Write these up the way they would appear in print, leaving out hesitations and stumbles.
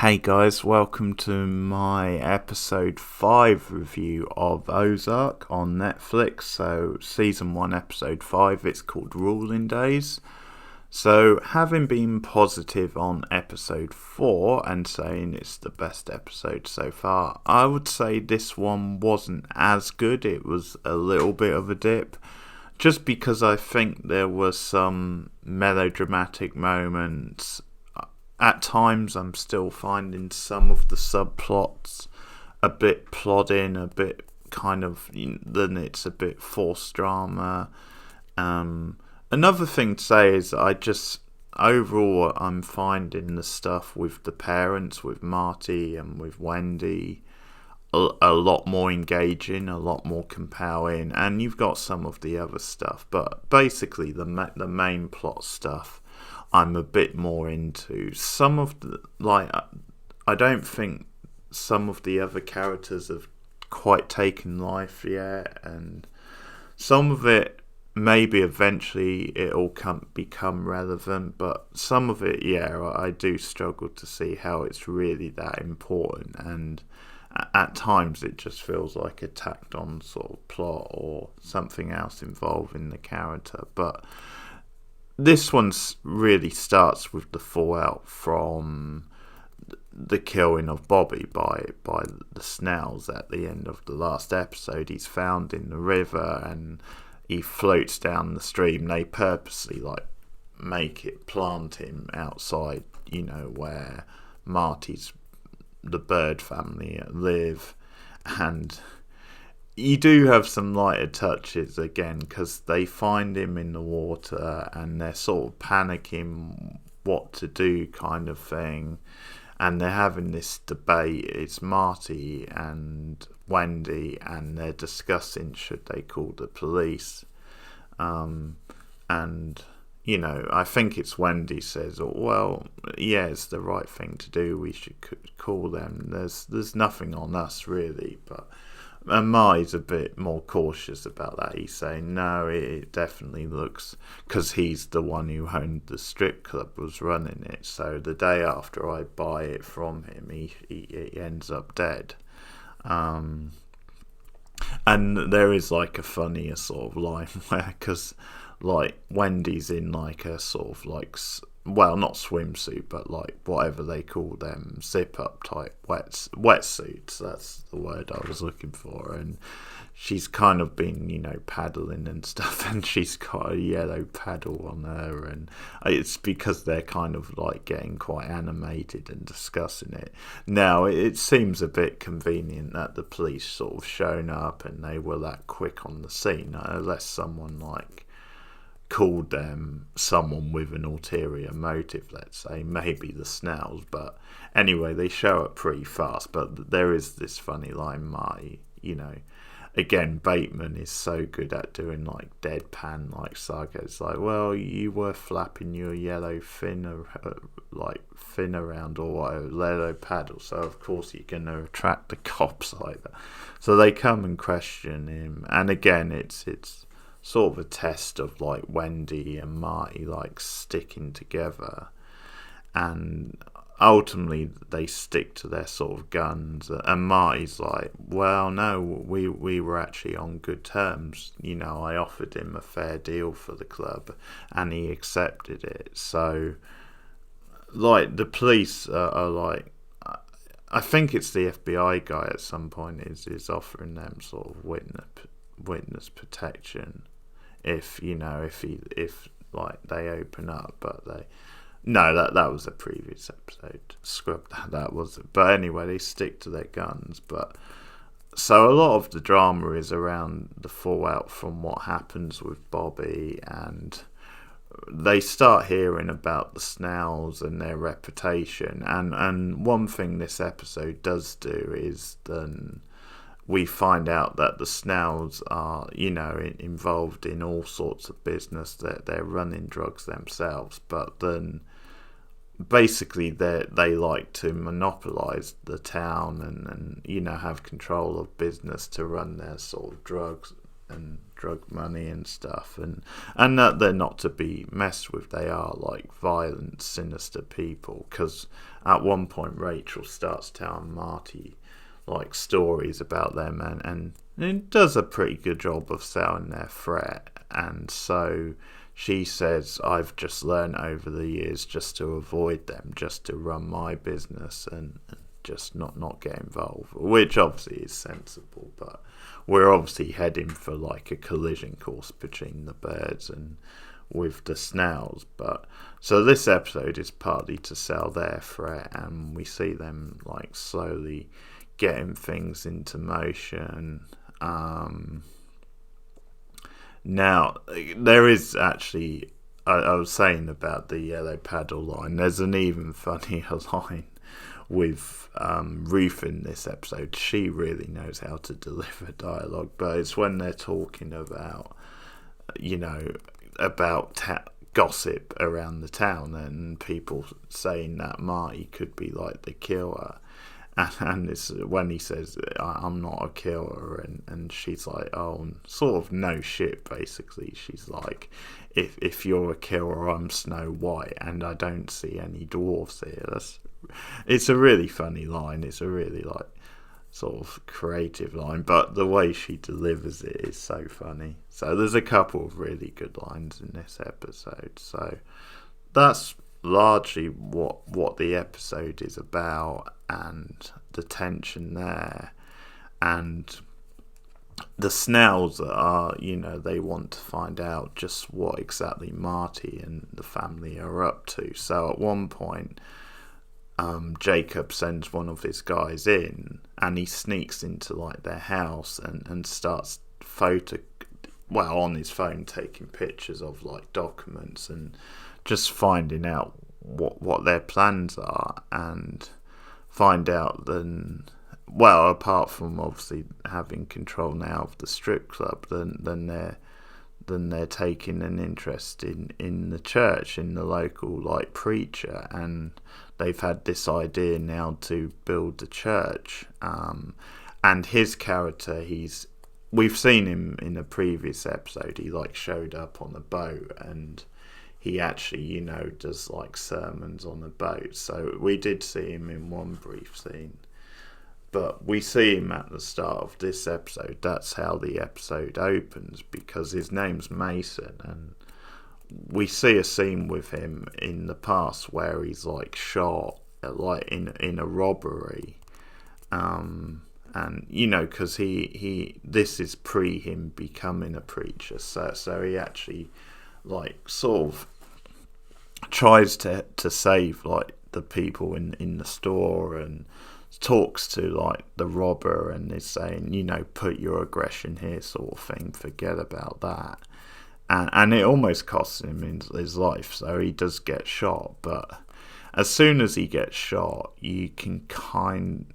Hey guys, welcome to my episode 5 review of Ozark on Netflix. So, season 1, episode 5, it's called Ruling Days. So, having been positive on episode 4 and saying it's the best episode so far, I would say this one wasn't as good. It was a little bit of a dip. Just because I think there were some melodramatic moments. At times, I'm still finding some of the subplots a bit plodding, a bit kind of, then it's a bit forced drama. Another thing to say is overall, I'm finding the stuff with the parents, with Marty and with Wendy, a lot more engaging, a lot more compelling, and you've got some of the other stuff, but basically the main plot stuff I'm a bit more into. Some of the, I don't think some of the other characters have quite taken life yet, and some of it maybe eventually it'll become relevant, but some of it, yeah, I do struggle to see how it's really that important, and at times it just feels like a tacked on sort of plot or something else involving the character. But this one really starts with the fallout from the killing of Bobby by the Snells at the end of the last episode. He's found in the river and he floats down the stream. They purposely plant him outside, where the bird family live, and you do have some lighter touches again because they find him in the water and they're sort of panicking what to do kind of thing, and they're having this debate. It's Marty and Wendy and they're discussing should they call the police, and I think it's Wendy says, oh, well, yeah, it's the right thing to do, we should call them, there's nothing on us really. But and Marty's a bit more cautious about that. He's saying, no, it definitely looks, because he's the one who owned the strip club, was running it. So the day after I buy it from him, he ends up dead. And there is a funnier sort of line where, because Wendy's in a sort of not swimsuit, but whatever they call them, zip up type wetsuits. That's the word I was looking for. And she's kind of been, paddling and stuff, and she's got a yellow paddle on her, and it's because they're kind of getting quite animated and discussing it. Now, it seems a bit convenient that the police sort of shown up and they were that quick on the scene, unless someone called them someone with an ulterior motive, let's say, maybe the Snells. But anyway, they show up pretty fast. But there is this funny line, Marty, again, Bateman is so good at doing deadpan saga. It's well, you were flapping your yellow fin around, or whatever, yellow paddle, so of course you're going to attract the cops like that. So they come and question him, and again it's sort of a test of Wendy and Marty sticking together, and ultimately they stick to their sort of guns, and Marty's well, no, we were actually on good terms, I offered him a fair deal for the club and he accepted it. So the police are I think it's the FBI guy at some point is offering them sort of witness protection if they open up, but that was a previous episode. Scrub that wasn't. But anyway, they stick to their guns. But so a lot of the drama is around the fallout from what happens with Bobby, and they start hearing about the Snells and their reputation. And one thing this episode does do is then we find out that the Snells are, involved in all sorts of business, that they're running drugs themselves, but then basically they like to monopolise the town and have control of business to run their sort of and drug money and stuff, and that they're not to be messed with. They are like violent, sinister people. Because at one point Rachel starts telling Marty like stories about them, and it does a pretty good job of selling their threat. And so she says, I've just learned over the years just to avoid them, just to run my business and just not get involved, which obviously is sensible. But we're obviously heading for like a collision course between the birds and with the snails. But so this episode is partly to sell their threat, and we see them like slowly getting things into motion. Now, there is actually, I was saying about the yellow paddle line, there's an even funnier line with Ruth in this episode. She really knows how to deliver dialogue, but it's when they're talking about, about gossip around the town and people saying that Marty could be like the killer. And it's when he says, I'm not a killer, and she's like, oh, sort of no shit, basically. She's like, if you're a killer, I'm Snow White, and I don't see any dwarfs here. It's a really funny line. It's a really, like, sort of creative line, but the way she delivers it is so funny. So there's a couple of really good lines in this episode. So that's largely what the episode is about, and the tension there, and the snails that are, they want to find out just what exactly Marty and the family are up to. So at one point, Jacob sends one of his guys in, and he sneaks into like their house and starts on his phone taking pictures of like documents and just finding out what their plans are, and find out then, well, apart from obviously having control now of the strip club, then they're taking an interest in the church, in the local like preacher, and they've had this idea now to build the church. And his character, we've seen him in a previous episode. He like showed up on a boat, and he actually, does like sermons on a boat. So we did see him in one brief scene. But we see him at the start of this episode. That's how the episode opens, because his name's Mason. And we see a scene with him in the past where he's like shot like in a robbery. And, because this is pre him becoming a preacher. So he actually like sort of tries to save like the people in the store, and talks to like the robber and is saying, put your aggression here, sort of thing, forget about that. And it almost costs him his life, so he does get shot. But as soon as he gets shot, you can kind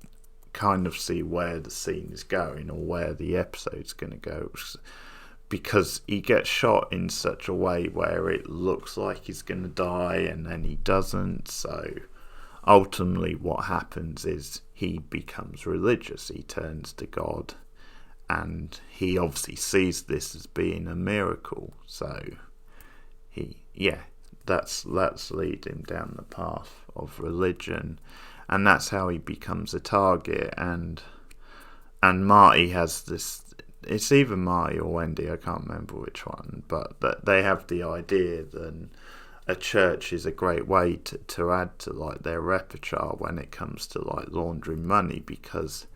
of see where the scene is going, or where the episode's going to go, because he gets shot in such a way where it looks like he's going to die, and then he doesn't. So ultimately what happens is he becomes religious. He turns to God, and he obviously sees this as being a miracle. So that's lead him down the path of religion, and that's how he becomes a target. And Marty has this, it's either Marty or Wendy, I can't remember which one, but that they have the idea that a church is a great way to add to like their repertoire when it comes to like laundering money, because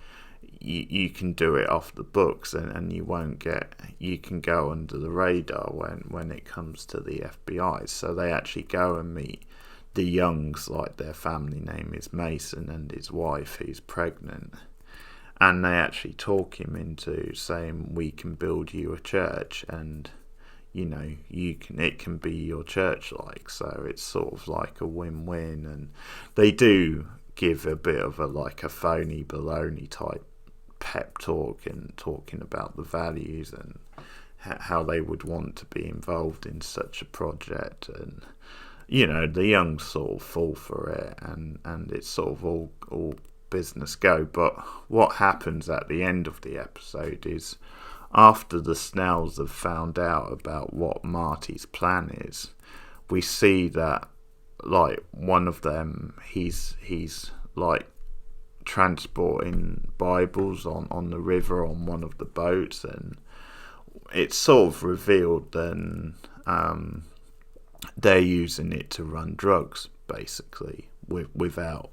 you can do it off the books, and you can go under the radar when it comes to the FBI. So they actually go and meet the Youngs, like their family name is Mason, and his wife who's pregnant. And they actually talk him into saying, we can build you a church, and it can be your church like. So it's sort of like a win-win. And they do give a bit of a phony baloney type pep talk, and talking about the values and how they would want to be involved in such a project. And the Youngs sort of fall for it, and it's sort of all business go. But what happens at the end of the episode is, after the Snells have found out about what Marty's plan is, we see that like one of them, he's like transporting Bibles on the river on one of the boats, and it's sort of revealed then they're using it to run drugs basically without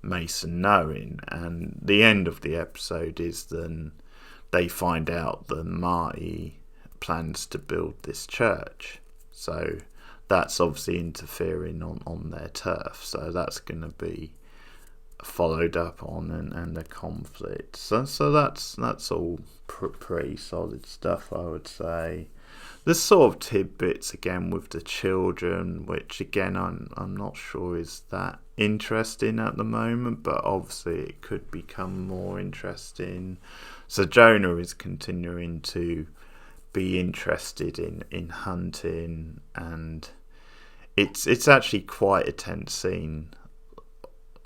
Mason knowing. And the end of the episode is then they find out that Marty plans to build this church, so that's obviously interfering on their turf, so that's going to be followed up on and a conflict. So that's all pretty solid stuff, I would say. There's sort of tidbits again with the children, which again I'm not sure is that interesting at the moment, but obviously it could become more interesting. So Jonah is continuing to be interested in hunting, and it's actually quite a tense scene,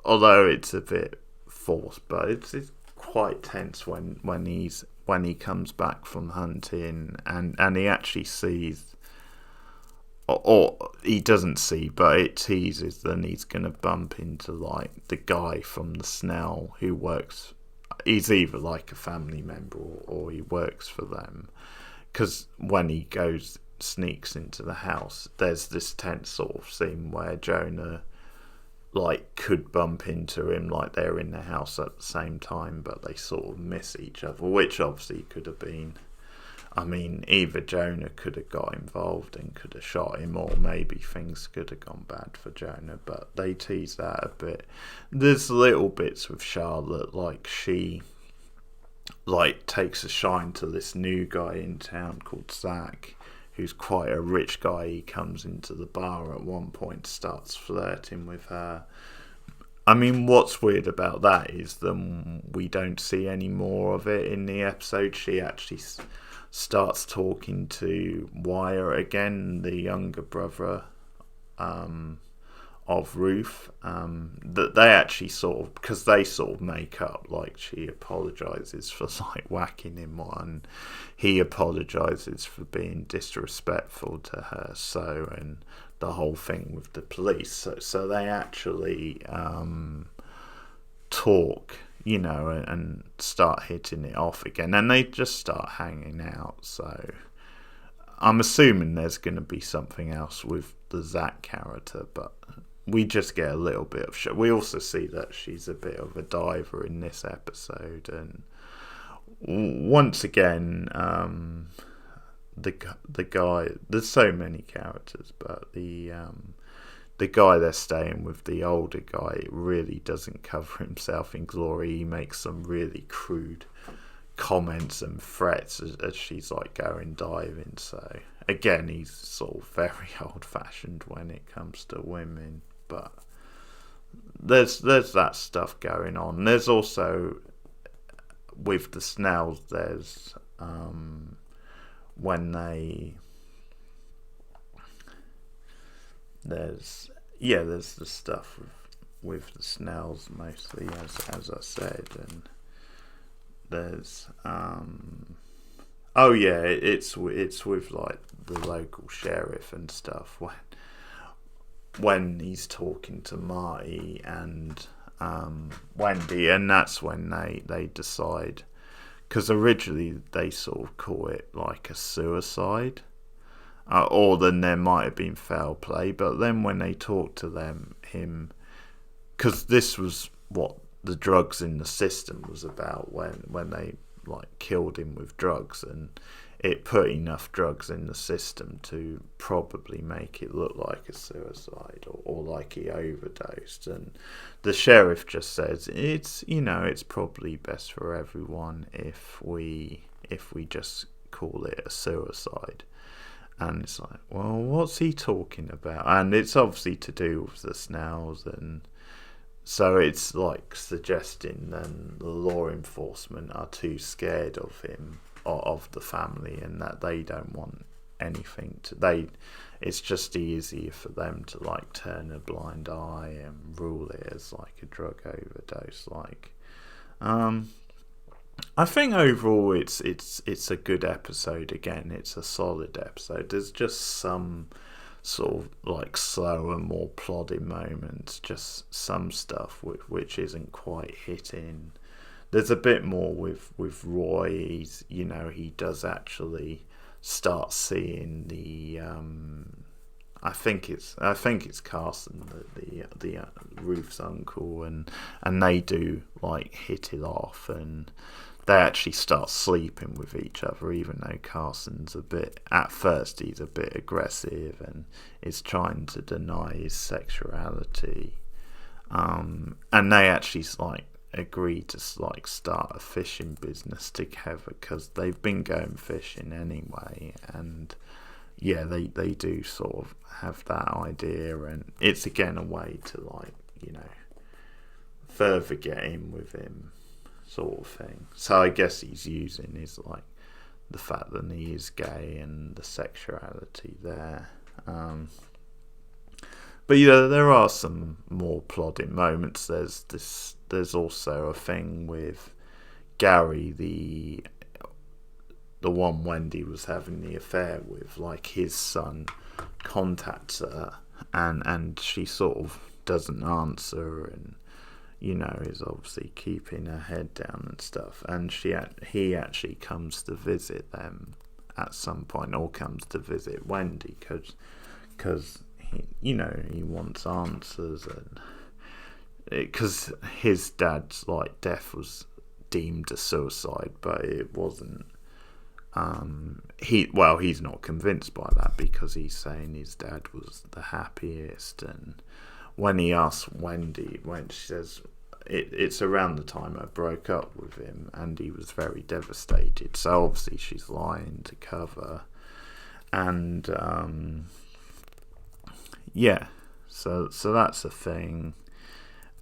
although it's a bit forced, but it's quite tense when he comes back from hunting and he actually sees, or he doesn't see, but it teases then he's going to bump into like the guy from the Snell who works. He's either like a family member or he works for them, because when he sneaks into the house, there's this tense sort of scene where Jonah like could bump into him, like they're in the house at the same time, but they sort of miss each other, which obviously could have been, I mean, either Jonah could have got involved and could have shot him, or maybe things could have gone bad for Jonah, but they tease that a bit. There's little bits with Charlotte, like she like takes a shine to this new guy in town called Zach, who's quite a rich guy. He comes into the bar at one point, starts flirting with her. I mean, what's weird about that is that we don't see any more of it in the episode. She actually starts talking to Wire again, the younger brother of Ruth, that they actually sort of, because they sort of make up, like she apologises for like whacking him one, he apologises for being disrespectful to her, so, and the whole thing with the police, so they actually talk, you know, and start hitting it off again, and they just start hanging out. So I'm assuming there's going to be something else with the Zach character, but we just get a little bit of show. We also see that she's a bit of a diver in this episode, and once again, the guy. There's so many characters, but the guy they're staying with, the older guy, really doesn't cover himself in glory. He makes some really crude comments and threats as she's like going diving. So again, he's sort of very old-fashioned when it comes to women. But there's that stuff going on. There's also with the Snells, there's when there's the stuff with the Snells mostly, as I said, and there's it's with like the local sheriff and stuff when he's talking to Marty and Wendy, and that's when they decide, because originally they sort of call it like a suicide, or then there might have been foul play, but then when they talk to him, because this was what the drugs in the system was about when they like killed him with drugs, and it put enough drugs in the system to probably make it look like a suicide or like he overdosed. And the sheriff just says it's probably best for everyone if we just call it a suicide. And it's like, well, what's he talking about? And it's obviously to do with the Snells, and so it's like suggesting then the law enforcement are too scared of him, or of the family, and that they don't want anything to it's just easier for them to like turn a blind eye and rule it as like a drug overdose, like I think overall it's a good episode. Again, it's a solid episode. There's just some sort of like slower, more plodding moments. Just some stuff which isn't quite hitting. There's a bit more with Roy. He does actually start seeing the. I think it's Carson, the Ruth's uncle, and they do like hit it off, and they actually start sleeping with each other, even though Carson's at first he's a bit aggressive and is trying to deny his sexuality, and they actually like agree to like start a fishing business together because they've been going fishing anyway, and yeah, they do sort of have that idea, and it's again a way to like further get in with him, sort of thing. So I guess he's using his like the fact that he is gay and the sexuality there. But there are some more plodding moments. There's also a thing with Gary, the one Wendy was having the affair with, like his son contacts her and she sort of doesn't answer, and is obviously keeping her head down and stuff, and he actually comes to visit them at some point, or comes to visit Wendy because he wants answers, and because his dad's like death was deemed a suicide, but it wasn't. He's not convinced by that because he's saying his dad was the happiest, and when he asks Wendy, when she says it's around the time I broke up with him and he was very devastated, so obviously she's lying to cover, and so that's a thing,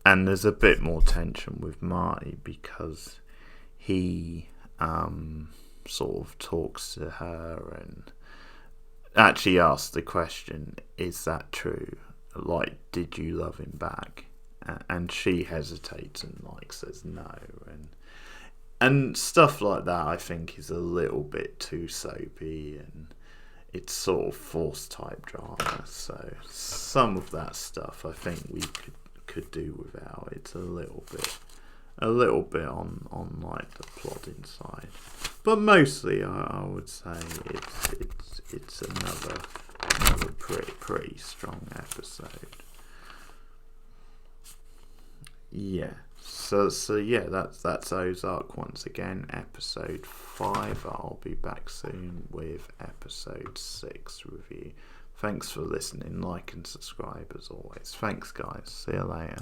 and there's a bit more tension with Marty because he sort of talks to her and actually asks the question, is that true? Like, did you love him back? And she hesitates and like says no, and stuff like that. I think is a little bit too soapy, and it's sort of forced type drama. So some of that stuff I think we could do without. It's a little bit on like the plodding side, but mostly I would say it's another pretty strong episode. Yeah. So yeah, that's Ozark once again, episode 5. I'll be back soon with episode 6 review. Thanks for listening. Like and subscribe as always. Thanks guys. See you later.